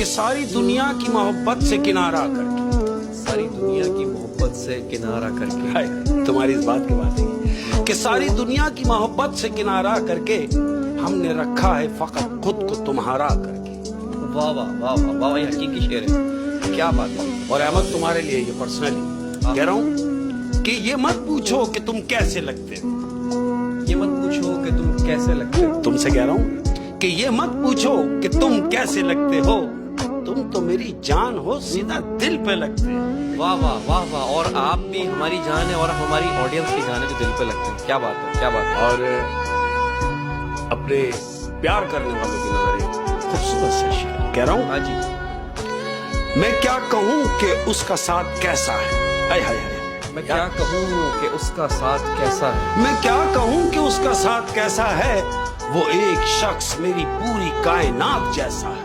कि सारी दुनिया की मोहब्बत से किनारा करके, सारी दुनिया की मोहब्बत से किनारा करके, हाय, तुम्हारी इस बात की बात है कि सारी दुनिया की मोहब्बत से किनारा करके हमने रखा है फकत खुद को तुम्हारा करके। वाह वाह वाह वाह वाह, ये हकीकी शेर है, क्या बात है। और अहमद तुम्हारे लिए ये पर्सनली कह रहा हूँ कि ये मत पूछो कि तुम कैसे लगते हो, ये मत पूछो कि तुम कैसे लगते हो, तुमसे कह रहा हूँ कि ये मत पूछो कि तुम कैसे लगते हो, तुम तो मेरी जान हो, सीधा दिल पे लगते हो। वाह वाह वाह वाह। और आप भी हमारी जान है और आप हमारी ऑडियंस की जान है जो दिल पे लगते हैं। क्या बात है, क्या बात है। और अपने प्यार करने वालों की नजर एक खूबसूरत से शेर कह रहा हूँ। हाँ जी। मैं क्या कहूँ कि उसका साथ कैसा है, हाय हाय हाय, मैं क्या कहूँ कि उसका साथ कैसा है, मैं क्या कहूँ कि उसका साथ कैसा है, वो एक शख्स मेरी पूरी कायनात जैसा है।